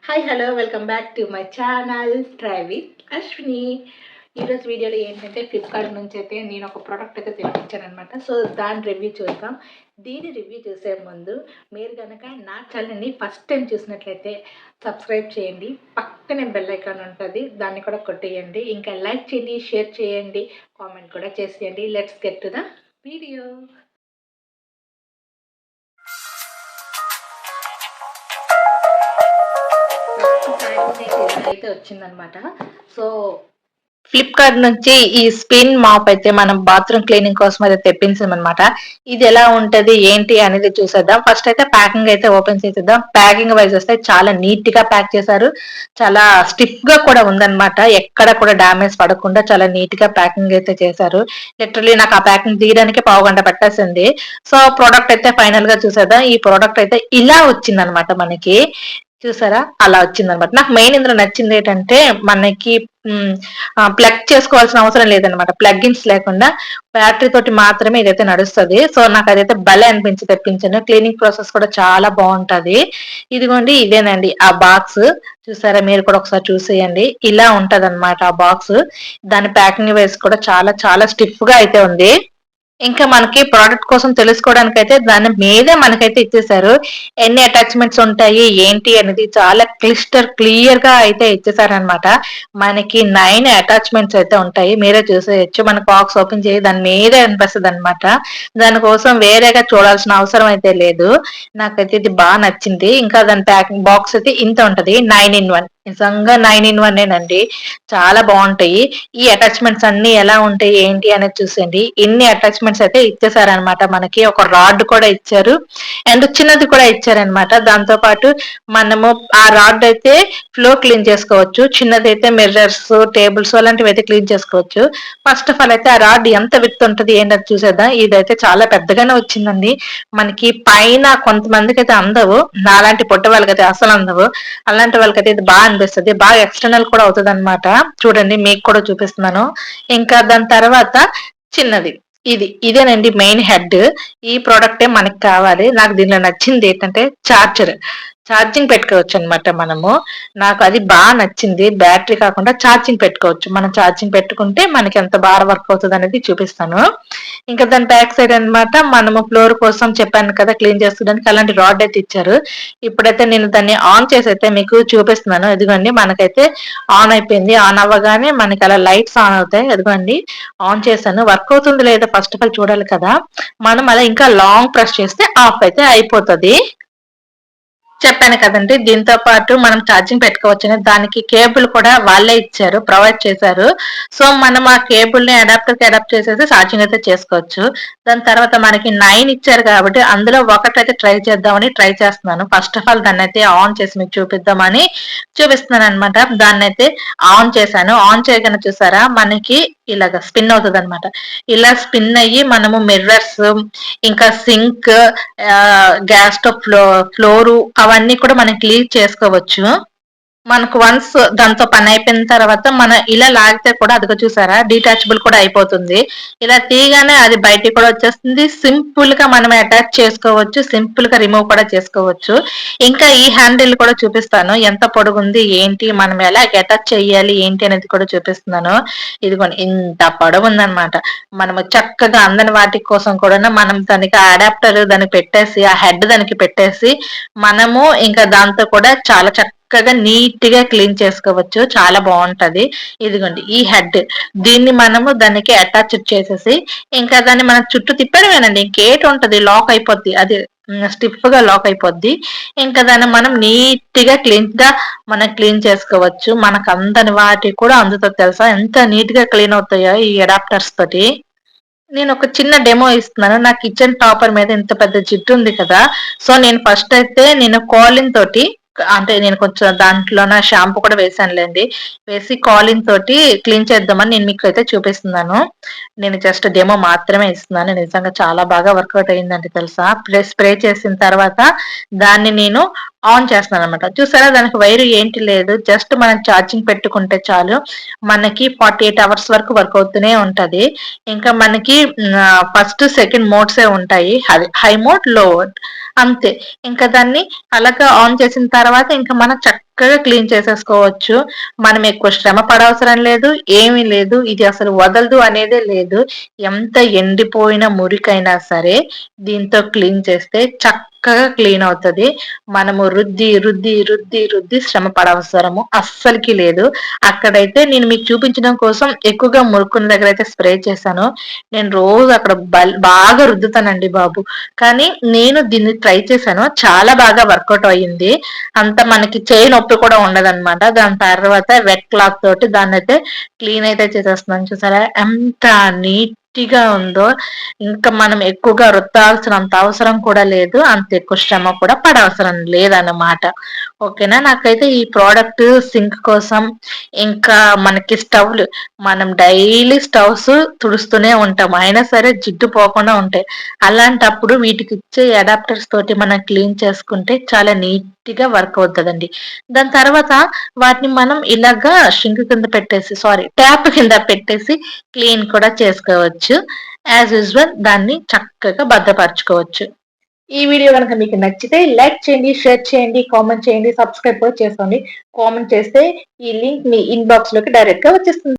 Hi hello welcome back to my channel try with Ashwini. ఈరోజు వీడియోలో ఏంటంటే ఫ్లిప్కార్ట్ నుంచి అయితే నేను ఒక ప్రోడక్ట్ అయితే తెప్పించాను అనమాట. సో దాని రివ్యూ చూద్దాం. దీని రివ్యూ చూసే ముందు మీరు కనుక నా ఛానల్ని ఫస్ట్ టైం చూసినట్లయితే సబ్స్క్రైబ్ చేయండి, పక్కనే బెల్ ఐకాన్ ఉంటుంది, దాన్ని కూడా కొట్టేయండి, ఇంకా లైక్ చేయండి, షేర్ చేయండి, కామెంట్ కూడా చేసేయండి. Let's get to the video. అయితే వచ్చిందనమాట. సో ఫ్లిప్కార్ట్ నుంచి ఈ స్పిన్ మాప్ అయితే మనం బాత్రూమ్ క్లీనింగ్ కోసం అయితే తెప్పించాం అనమాట. ఇది ఎలా ఉంటది ఏంటి అనేది చూసేద్దాం. ఫస్ట్ అయితే ప్యాకింగ్ అయితే ఓపెన్ చేసేద్దాం. ప్యాకింగ్ వైజ్ వస్తే చాలా నీట్ గా ప్యాక్ చేశారు, చాలా స్టిఫ్ గా కూడా ఉందన్నమాట. ఎక్కడ కూడా డ్యామేజ్ పడకుండా చాలా నీట్ గా ప్యాకింగ్ అయితే చేశారు. లిటరలీ నాకు ఆ ప్యాకింగ్ తీయడానికి పావు గంట పట్టేసింది. సో ప్రోడక్ట్ అయితే ఫైనల్ గా చూసేద్దాం. ఈ ప్రోడక్ట్ అయితే ఇలా వచ్చిందనమాట మనకి. చూసారా, అలా వచ్చిందనమాట. నాకు మెయిన్ ఇందులో నచ్చింది ఏంటంటే మనకి ప్లగ్ చేసుకోవాల్సిన అవసరం లేదనమాట. ప్లగ్ఇన్స్ లేకుండా బ్యాటరీ తోటి మాత్రమే ఇదైతే నడుస్తుంది. సో నాకు అదైతే భలే అనిపించి తెప్పించాను. క్లీనింగ్ ప్రాసెస్ కూడా చాలా బాగుంటది. ఇదిగోండి, ఇదేనండి ఆ బాక్స్. చూసారా, మీరు కూడా ఒకసారి చూసేయండి. ఇలా ఉంటది అనమాట ఆ బాక్స్. దాని ప్యాకింగ్ వైస్ కూడా చాలా చాలా స్టిఫ్ గా అయితే ఉంది. ఇంకా మనకి ప్రోడక్ట్ కోసం తెలుసుకోవడానికి అయితే దాని మీదే మనకైతే ఇచ్చేసారు. ఎన్ని అటాచ్మెంట్స్ ఉంటాయి ఏంటి అనేది చాలా క్లియర్ గా అయితే ఇచ్చేసారనమాట. మనకి 9 అటాచ్మెంట్స్ అయితే ఉంటాయి, మీరే చూసేయచ్చు. మన బాక్స్ ఓపెన్ చేసి దాని మీదే అనిపిస్తుంది అనమాట. దానికోసం వేరేగా చూడాల్సిన అవసరం అయితే లేదు. నాకైతే ఇది బాగా నచ్చింది. ఇంకా దాని ప్యాకింగ్ బాక్స్ అయితే ఇంత ఉంటది, 9 in 1. నిజంగా 9 in 1 ఏనండి, చాలా బాగుంటాయి. ఈ అటాచ్మెంట్స్ అన్ని ఎలా ఉంటాయి ఏంటి అనేది చూసేయండి. ఇన్ని అటాచ్మెంట్స్ అయితే ఇచ్చేసారనమాట. మనకి ఒక రాడ్ కూడా ఇచ్చారు అండ్ చిన్నది కూడా ఇచ్చారనమాట. దాంతో పాటు మనము ఆ రాడ్ అయితే ఫ్లోర్ క్లీన్ చేసుకోవచ్చు, చిన్నది అయితే మిర్రర్స్, టేబుల్స్ అలాంటివి అయితే క్లీన్ చేసుకోవచ్చు. ఫస్ట్ ఆఫ్ ఆల్ అయితే ఆ రాడ్ ఎంత విత్ ఉంటుంది ఏంటంటే చూసేద్దాం. ఇదైతే చాలా పెద్దగానే వచ్చిందండి. మనకి పైన కొంతమందికి అయితే అందవు, నాలాంటి పొట్ట వాళ్ళకైతే అసలు అందవు. అలాంటి వాళ్ళకైతే ఇది బాగా అనిపిస్తుంది, బాగా ఎక్స్టర్నల్ కూడా అవుతుంది అనమాట. చూడండి, మీకు కూడా చూపిస్తున్నాను. ఇంకా దాని తర్వాత చిన్నది, ఇదేనండి మెయిన్ హెడ్. ఈ ప్రోడక్టే మనకి కావాలి. నాకు దీనిలో నచ్చింది ఏంటంటే ఛార్జింగ్ పెట్టుకోవచ్చు అనమాట మనము. నాకు అది బాగా నచ్చింది. బ్యాటరీ కాకుండా ఛార్జింగ్ పెట్టుకోవచ్చు. మనం ఛార్జింగ్ పెట్టుకుంటే మనకి ఎంత బాగా వర్క్ అవుతుంది అనేది చూపిస్తాను. ఇంకా దాని బ్యాక్ సైడ్ అనమాట మనము ఫ్లోర్ కోసం చెప్పాను కదా క్లీన్ చేసుకోవడానికి, అలాంటి రాడ్ అయితే ఇచ్చారు. ఇప్పుడైతే నేను దాన్ని ఆన్ చేసి అయితే మీకు చూపిస్తున్నాను. ఇదిగోండి, మనకైతే ఆన్ అయిపోయింది. ఆన్ అవ్వగానే మనకి అలా లైట్స్ ఆన్ అవుతాయి. ఇదిగోండి, ఆన్ చేశాను. వర్క్ అవుతుంది లేదా ఫస్ట్ ఆఫ్ ఆల్ చూడాలి కదా. మనం అలా ఇంకా లాంగ్ ప్రెస్ చేస్తే ఆఫ్ అయితే అయిపోతుంది. చెప్పాను కదండి, దీంతో పాటు మనం ఛార్జింగ్ పెట్టుకోవచ్చు. దానికి కేబుల్ కూడా వాళ్ళే ఇచ్చారు, ప్రొవైడ్ చేశారు. సో మనం ఆ కేబుల్ ని అడాప్టర్ కి అడాప్ట్ చేసేసి ఛార్జింగ్ అయితే చేసుకోవచ్చు. దాని తర్వాత మనకి 9 ఇచ్చారు కాబట్టి అందులో ఒకటైతే ట్రై చేద్దామని ట్రై చేస్తున్నాను. ఫస్ట్ ఆఫ్ ఆల్ దాన్ని అయితే ఆన్ చేసి మీకు చూపిద్దామని చూపిస్తున్నాను అనమాట. దాన్ని అయితే ఆన్ చేశాను. ఆన్ చేయగానే చూసారా, మనకి ఇలాగ స్పిన్ అవుతుంది అనమాట. ఇలా స్పిన్ అయ్యి మనము మిర్రర్స్, ఇంకా సింక్, గ్యాస్ స్టవ్, ఫ్లోరు అవన్నీ కూడా మనం క్లీన్ చేసుకోవచ్చు. మనకు వన్స్ దాంతో పని అయిపోయిన తర్వాత మనం ఇలా లాగితే కూడా అదిగో చూసారా, డిటాచబుల్ కూడా అయిపోతుంది. ఇలా తీయగానే అది బయటికి కూడా వచ్చేస్తుంది. సింపుల్ గా మనం అటాచ్ చేసుకోవచ్చు, సింపుల్ గా రిమూవ్ కూడా చేసుకోవచ్చు. ఇంకా ఈ హ్యాండిల్ కూడా చూపిస్తాను, ఎంత పొడుగుంది ఏంటి, మనం ఎలా అటాచ్ చేయాలి ఏంటి అనేది కూడా చూపిస్తున్నాను. ఇదిగోండి, ఇంత పొడవు ఉందన్నమాట. మనము చక్కగా అందని వాటి కోసం కూడా మనం దానికి అడాప్టర్ దానికి పెట్టేసి, ఆ హెడ్ దానికి పెట్టేసి మనము ఇంకా దాంతో కూడా చాలా చక్కగా నీట్ గా క్లీన్ చేసుకోవచ్చు. చాలా బాగుంటది. ఇదిగోండి ఈ హెడ్, దీన్ని మనము దానికి అటాచ్ చేసేసి ఇంకా దాన్ని మనం చుట్టూ తిప్పడమేనండి. ఇంకేటి ఉంటది, లాక్ అయిపోద్ది, అది స్టిఫ్ గా లాక్ అయిపోద్ది. ఇంకా దాన్ని మనం నీట్ గా మనం క్లీన్ చేసుకోవచ్చు. మనకు అందని వాటి కూడా అందుతుంది. తెలుసా ఎంత నీట్ గా క్లీన్ అవుతాయో ఈ అడాప్టర్స్ తోటి. నేను ఒక చిన్న డెమో ఇస్తున్నాను. నా కిచెన్ టాపర్ మీద ఇంత పెద్ద జిడ్డు ఉంది కదా. సో నేను ఫస్ట్ అయితే కాలిన్ తోటి, అంటే నేను కొంచెం దాంట్లోన షాంపూ కూడా వేసానులేండి, వేసి కాలిన్ తోటి క్లీన్ చేద్దామని నేను మీకు అయితే చూపిస్తున్నాను. నేను జస్ట్ డెమో మాత్రమే ఇస్తున్నాను. నిజంగా చాలా బాగా వర్కౌట్ అయిందండి తెలుసా. స్ప్రే చేసిన తర్వాత దాన్ని నేను ఆన్ చేస్తున్నాననమాట. చూసారా దానికి వైర్ ఏంటి లేదు. జస్ట్ మనం ఛార్జింగ్ పెట్టుకుంటే చాలు. మనకి 48 అవర్స్ వరకు వర్క్ అవుతూనే ఉంటది. ఇంకా మనకి ఫస్ట్, సెకండ్ మోడ్సే ఉంటాయి. అది హై మోడ్, లో మోడ్ అంతే. ఇంకా దాన్ని అలాగా ఆన్ చేసిన తర్వాత ఇంకా మనం చక్కగా క్లీన్ చేసేసుకోవచ్చు. మనం ఎక్కువ శ్రమ పడవసరం లేదు. ఏమీ లేదు. ఇది అసలు వదలదు అనేదే లేదు. ఎంత ఎండిపోయిన మురికైనా సరే దీంతో క్లీన్ చేస్తే చక్కగా క్లీన్ అవుతది. మనము రుద్ది శ్రమ పడవసరము అస్సలకి లేదు. అక్కడైతే నేను మీకు చూపించడం కోసం ఎక్కువగా మురుక్కున్న దగ్గర అయితే స్ప్రే చేశాను. నేను రోజు అక్కడ బాగా రుద్దుతానండి బాబు. కానీ నేను దీన్ని ట్రై చేశాను. చాలా బాగా వర్కౌట్ అయ్యింది. అంత మనకి చేయి నొప్పి కూడా ఉండదన్నమాట. దాని తర్వాత వెట్ క్లాత్ తోటి దాన్నయితే క్లీన్ అయితే చేసేస్తున్నాను. చూసారా ఎంత నీట్‌గా ఉందో. ఇంకా మనం ఎక్కువగా రుద్దాల్సినంత అవసరం కూడా లేదు. అంత ఎక్కువ శ్రమ కూడా పడవసరం లేదన్నమాట. ఓకేనా. నాకైతే ఈ ప్రోడక్ట్ సింక్ కోసం, ఇంకా మనకి స్టవ్‌లు మనం డైలీ స్టవ్స్ తుడుస్తూనే ఉంటాం. అయినా సరే జిడ్డు పోకుండా ఉంటాయి. అలాంటప్పుడు వీటికిచ్చే అడాప్టర్స్ తోటి మనం క్లీన్ చేసుకుంటే చాలా నీట్‌గా వర్క్ అవుతదండి. దాని తర్వాత వాటిని మనం ఇలాగా షింక్ కింద పెట్టేసి ట్యాప్ కింద పెట్టేసి క్లీన్ కూడా చేసుకోవచ్చు. యాజ్ యూజువల్ దాన్ని చక్కగా భద్రపరచుకోవచ్చు. ఈ వీడియో గనక మీకు నచ్చితే లైక్ చేయండి, షేర్ చేయండి, కామెంట్ చేయండి, సబ్స్క్రైబ్ కూడా చేసుకోండి. కామెంట్ చేస్తే ఈ లింక్ మీ ఇన్‌బాక్స్‌లోకి డైరెక్ట్‌గా వచ్చేస్తుంది.